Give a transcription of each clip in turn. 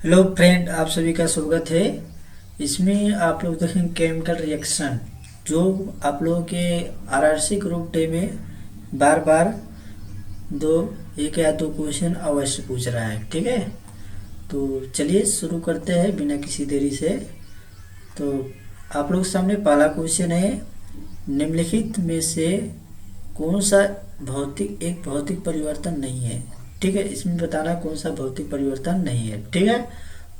Hello friend, आप सभी का स्वागत है। इसमें आप लोग देखेंगे केमिकल रिएक्शन, जो आप लोगों के आरआरसी ग्रुप डे में बार बार दो एक या दो क्वेश्चन अवश्य पूछ रहा है। ठीक है, तो चलिए शुरू करते हैं बिना किसी देरी से। तो आप लोग सामने पहला क्वेश्चन है, निम्नलिखित में से कौन सा भौतिक परिवर्तन नहीं है। ठीक है, इसमें बताना कौन सा भौतिक परिवर्तन नहीं है। ठीक है,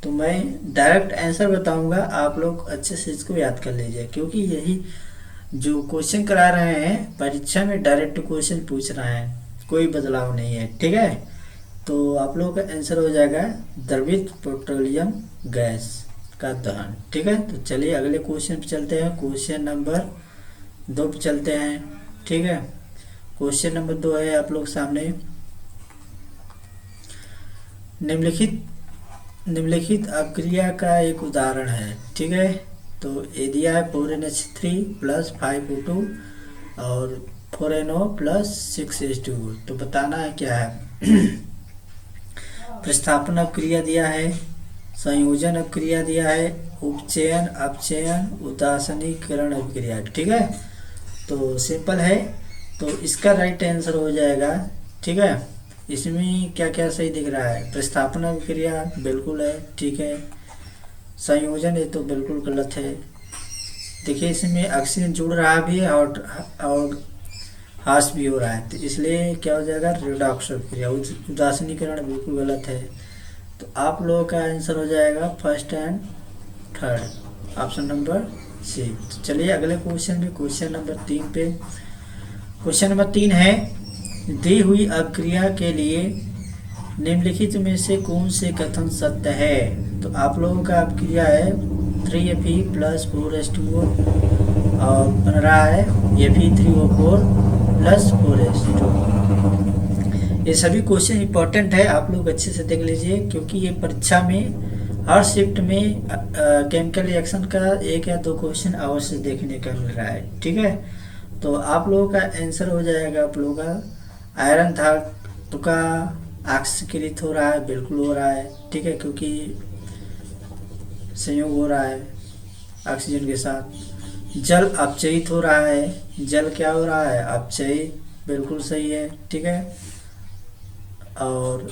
तो मैं डायरेक्ट आंसर बताऊंगा, आप लोग अच्छे से इसको याद कर लीजिए, क्योंकि यही जो क्वेश्चन करा रहे हैं परीक्षा में डायरेक्ट क्वेश्चन पूछ रहे हैं, कोई बदलाव नहीं है। ठीक है, तो आप लोगों का आंसर हो जाएगा द्रवित पेट्रोलियम गैस का दहन। ठीक है, तो चलिए अगले क्वेश्चन पे चलते हैं। क्वेश्चन नंबर 2 पे चलते हैं। ठीक है, क्वेश्चन नंबर 2 है आप लोग सामने, निम्नलिखित निम्नलिखित अपक्रिया का एक उदाहरण है। ठीक है, तो ये दिया है 4NH3 प्लस 5O2 और 4NO प्लस 6H2। तो बताना है क्या है। प्रतिस्थापन अपक्रिया दिया है, संयोजन अपक्रिया दिया है, उपचयन अपचयन उदासीनीकरण अपक्रिया। ठीक है, तो सिंपल है, तो इसका राइट आंसर हो जाएगा। ठीक है, इसमें क्या क्या सही दिख रहा है, प्रतिस्थापन क्रिया बिल्कुल है। ठीक है, संयोजन ये तो बिल्कुल गलत है। देखिए इसमें ऑक्सीजन जुड़ रहा भी है और ह्रास भी हो रहा है, तो इसलिए क्या हो जाएगा, रिडॉक्स क्रिया। उदासीनीकरण बिल्कुल गलत है। तो आप लोगों का आंसर हो जाएगा first and third, option number C. तो चलिए अगले क्वेश्चन में, क्वेश्चन नंबर 3 पे। क्वेश्चन नंबर 3 है, दी हुई अपक्रिया के लिए निम्नलिखित में से कौन से कथन सत्य है। तो आप लोगों का अपक्रिया है 3Fe प्लस 4H2O और बन रहा है Fe3O4 प्लस 4H2। ये सभी क्वेश्चन इंपॉर्टेंट है, आप लोग अच्छे से देख लीजिए, क्योंकि ये परीक्षा में हर शिफ्ट में केमिकल रिएक्शन का एक या दो क्वेश्चन अवश्य देखने का मिल रहा है। ठीक है, तो आप लोगों का आंसर हो जाएगा, आप लोगों का आयरन धातु का ऑक्सीकृत हो रहा है, बिल्कुल हो रहा है। ठीक है, क्योंकि संयोग हो रहा है ऑक्सीजन के साथ। जल अपचयित हो रहा है, जल क्या हो रहा है, अपचयित, बिल्कुल सही है। ठीक है, और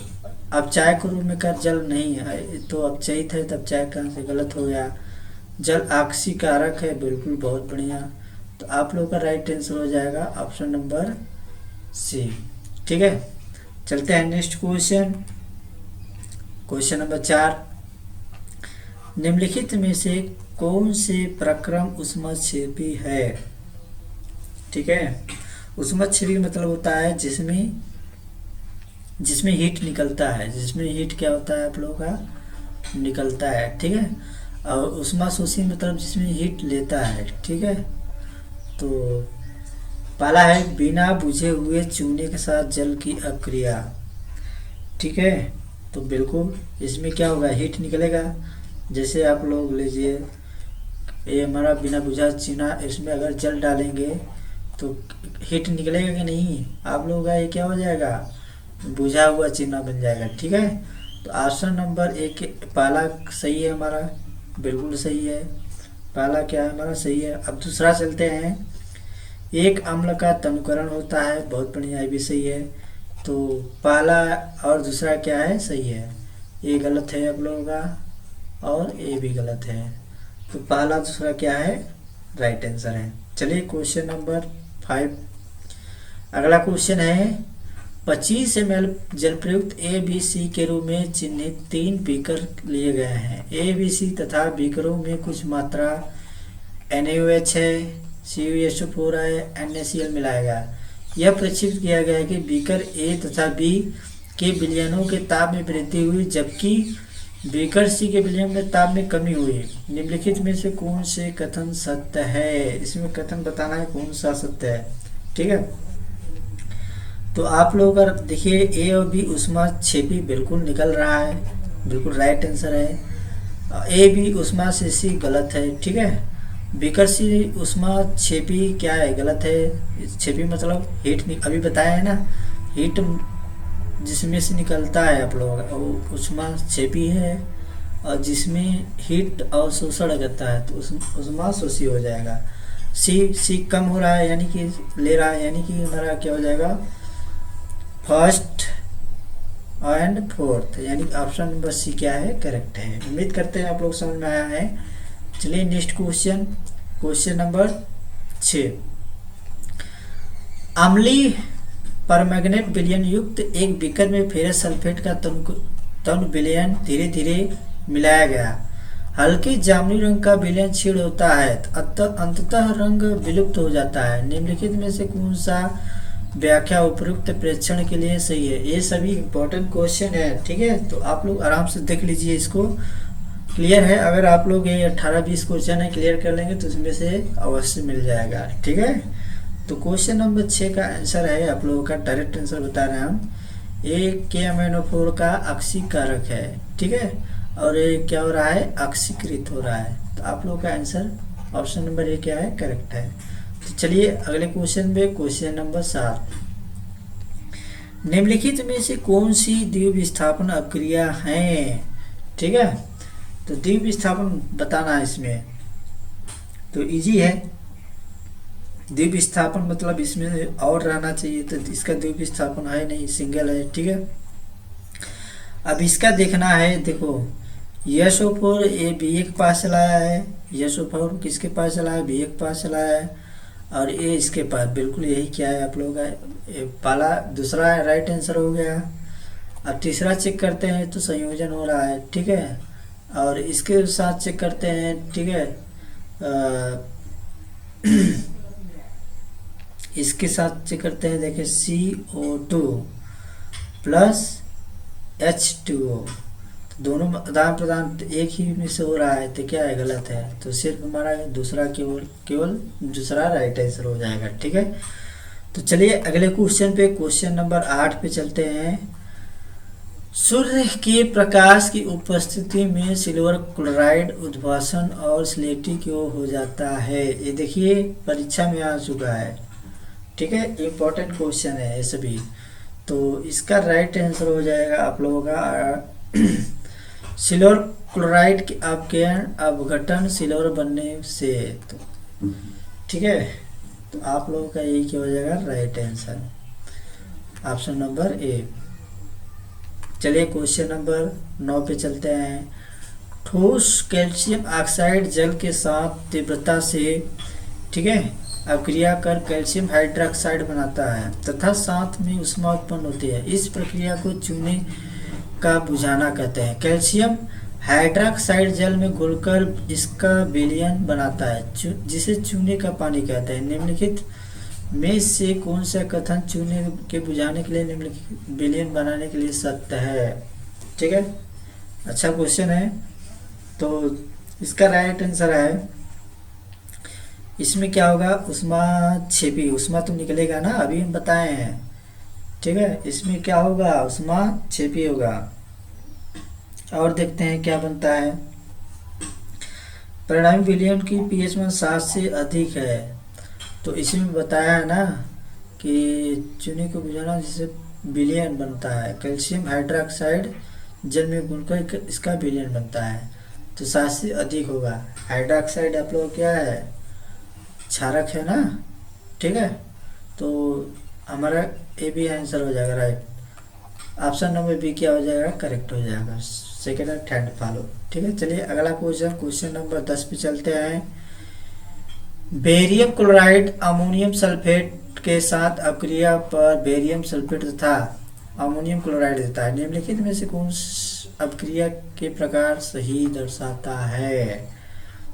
अपचायक के रूप में कर जल नहीं है, तो अपचयित है, तो अपचायक कहाँ से, गलत हो गया। जल ऑक्सीकारक है, बिल्कुल, बहुत बढ़िया। तो आप लोगों का राइट आंसर हो जाएगा ऑप्शन नंबर सी। ठीक है, चलते हैं नेक्स्ट क्वेश्चन। क्वेश्चन नंबर 4, निम्नलिखित में से कौन से प्रक्रम ऊष्मक्षेपी है। ठीक है, ऊष्मक्षेपी मतलब होता है जिसमें जिसमें हीट निकलता है, जिसमें हीट क्या होता है आप लोगों का, निकलता है। ठीक है, और ऊष्माशोषी मतलब जिसमें हीट लेता है। ठीक है, तो पहला है बिना बुझे हुए चूने के साथ जल की अपक्रिया। ठीक है, तो बिल्कुल इसमें क्या होगा, हीट निकलेगा। जैसे आप लोग लीजिए, ये हमारा बिना बुझा चूना, इसमें अगर जल डालेंगे तो हीट निकलेगा कि नहीं, आप लोगों का ये क्या हो जाएगा, बुझा हुआ चूना बन जाएगा। ठीक है, तो ऑप्शन नंबर 1 पहला सही है हमारा, बिल्कुल सही है। पहला क्या है हमारा, सही है। अब दूसरा चलते हैं, एक अम्ल का तनुकरण होता है, बहुत बढ़िया, ये भी सही है। तो पहला और दूसरा क्या है, सही है। ये गलत है आप लोगों का, और ये भी गलत है। तो पहला दूसरा क्या है, राइट आंसर है। चलिए क्वेश्चन नंबर 5, अगला क्वेश्चन है, 25 ml जल प्रयुक्त ABC के रूप में चिन्हित 3 बीकर लिए गए हैं। ABC तथा बीकरों में कुछ मात्रा NaOH है, CuSO4 है, NaCl मिलाया गया। यह प्रक्षेपित किया गया है कि बीकर A तथा B के विलयनों के ताप में वृद्धि हुई, जबकि बीकर C के विलयन में ताप में कमी हुई। निम्नलिखित में से कौन से कथन सत्य है। इसमें कथन बताना है कौन सा सत्य है। ठीक है, तो आप लोग अगर देखिए ए और बी ऊष्माक्षेपी बिल्कुल निकल रहा है, बिल्कुल राइट आंसर है। ए बी ऊष्माक्षेपी गलत है। ठीक है, बीकर सी ऊष्माक्षेपी क्या है, गलत है। छेपी मतलब हीट, अभी बताया है ना, हीट जिसमें से निकलता है आप लोग, वो ऊष्माक्षेपी है। और जिसमें हीट और शोषण करता है तो उष्माशोषी हो जाएगा। सी कम हो रहा है यानी कि ले रहा है, यानी कि हमारा क्या हो जाएगा फर्स्ट एंड फोर्थ, यानी ऑप्शन नंबर सी क्या है करेक्ट है। उम्मीद करते हैं आप लोग समझ में आया है। चलिए नेक्स्ट क्वेश्चन, क्वेश्चन नंबर 6। अम्लीय परमैंगनेट विलयन युक्त एक बीकर में फेरस सल्फेट का तन विलयन धीरे धीरे मिलाया गया। हल्के जामुनी रंग का विलयन क्षीण होता है, अंततः रंग विलुप्त हो जाता है। निम्नलिखित में से कौन सा व्याख्या उपयुक्त प्रेक्षण के लिए सही है? ये सभी इंपॉर्टेंट क्वेश्चन है, ठीक है। तो आप लोग आराम से देख लीजिए, इसको क्लियर है। अगर आप लोग ये 18-20 क्वेश्चन है क्लियर कर लेंगे तो इसमें से अवश्य मिल जाएगा, ठीक है। तो क्वेश्चन नंबर 6 का आंसर है आप लोगों का, डायरेक्ट आंसर बता रहे हैं हम, ये KMnO4 का ऑक्सीकारक है, ठीक है। और ये क्या हो रहा है ऑक्सीकृत हो रहा है। तो आप लोगों का आंसर ऑप्शन नंबर ए क्या है करेक्ट है। तो चलिए अगले क्वेश्चन में, क्वेश्चन नंबर 7। निम्नलिखित में से कौन सी द्वीप विस्थापन अभिक्रिया है? ठीक है, तो द्वीप विस्थापन बताना है इसमें, तो इजी है। द्वीप विस्थापन मतलब इसमें और रहना चाहिए, तो इसका द्वीप विस्थापन है नहीं, सिंगल है, ठीक है। अब इसका देखना है, देखो SO4 ये BA के पास चलाया है, SO4 किसके पास चला है BA के पास चलाया है, और ये इसके पास, बिल्कुल यही क्या है आप लोगों का पहला दूसरा राइट आंसर हो गया। अब तीसरा चेक करते हैं तो संयोजन हो रहा है, ठीक है। और इसके साथ चेक करते हैं, ठीक है, इसके साथ चेक करते हैं, देखिए CO2 प्लस H2O, तो दोनों आदान प्रदान एक ही में से हो रहा है, तो क्या है गलत है। तो सिर्फ हमारा दूसरा केवल दूसरा राइट आंसर हो जाएगा, ठीक है। तो चलिए अगले क्वेश्चन पे, क्वेश्चन नंबर 8 पे चलते हैं। सूर्य के प्रकाश की उपस्थिति में सिल्वर क्लोराइड उद्भासन और स्लेटी क्यों हो जाता है? ये देखिए परीक्षा में आ चुका है, ठीक है, इम्पोर्टेंट क्वेश्चन है ये सभी। तो इसका राइट आंसर हो जाएगा आप लोगों का सिल्वर क्लोराइड के अपघटन सिल्वर बनने से, तो ठीक है। तो आप लोगों का यही क्या हो जाएगा right answer, option number A. चलिए क्वेश्चन नंबर 9 पे चलते हैं। ठोस कैल्शियम ऑक्साइड जल के साथ तीव्रता से, ठीक है, अभिक्रिया कर कैल्शियम हाइड्रोक्साइड बनाता है तथा साथ में ऊष्मा उत्पन्न होती है। इस प्रक्रिया को चूने का बुझाना कहते हैं। कैल्शियम हाइड्रोक्साइड जल में घुलकर इसका विलयन बनाता है, जिसे चूने का पानी कहते हैं। निम्नलिखित में से कौन सा कथन चूने के बुझाने के लिए निम्नलिखित विलयन बनाने के लिए सत्य है? ठीक है, अच्छा क्वेश्चन है। तो इसका राइट आंसर है, इसमें क्या होगा उष्मा छेपी, उष्मा तो निकलेगा ना, अभी हम बताए हैं, ठीक है। इसमें क्या होगा उष्मा छेपी होगा। और देखते हैं क्या बनता है। परिणामी विलयन की pH मान 7 से अधिक है, तो इसमें बताया है ना कि चूने को बुझाना जिससे विलयन बनता है, कैल्शियम हाइड्रोक्साइड जल में घुलकर इसका विलयन बनता है, तो 7 से अधिक होगा। हाइड्रोक्साइड आप लोग क्या है क्षारक है ना, ठीक है। तो हमारा ए भी आंसर हो जाएगा राइट, ऑप्शन नंबर बी क्या हो जाएगा करेक्ट हो जाएगा, सेकेंड एंड थर्ड फॉलो, ठीक है। चलिए अगला क्वेश्चन, क्वेश्चन नंबर 10 पे चलते हैं। बेरियम क्लोराइड अमोनियम सल्फेट के साथ अभिक्रिया पर बेरियम सल्फेट तथा अमोनियम क्लोराइड देता है। निम्नलिखित में से कौन अभिक्रिया के प्रकार सही दर्शाता है?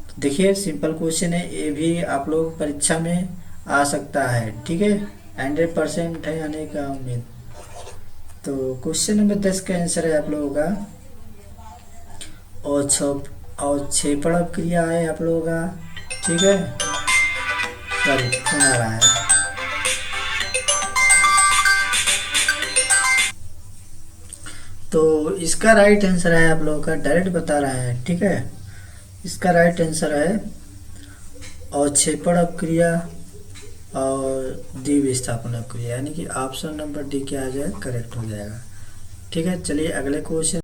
तो देखिए सिंपल क्वेश्चन है, ये भी आप लोग परीक्षा में आ सकता है, ठीक है, 100% है आने का उम्मीद। तो क्वेश्चन नंबर 10 का आंसर है आप लोगों का और छेपड़ अभिक्रिया है आप लोगों का, ठीक है। सॉरी फोन आ रहा है। तो इसका राइट आंसर है आप लोगों का, डायरेक्ट बता रहा है, ठीक है। इसका राइट आंसर है और छेपड़ अभिक्रिया और द्विविस्थापन अभिक्रिया, यानी कि ऑप्शन नंबर डी क्या आ जाए करेक्ट हो जाएगा, ठीक है। चलिए अगले क्वेश्चन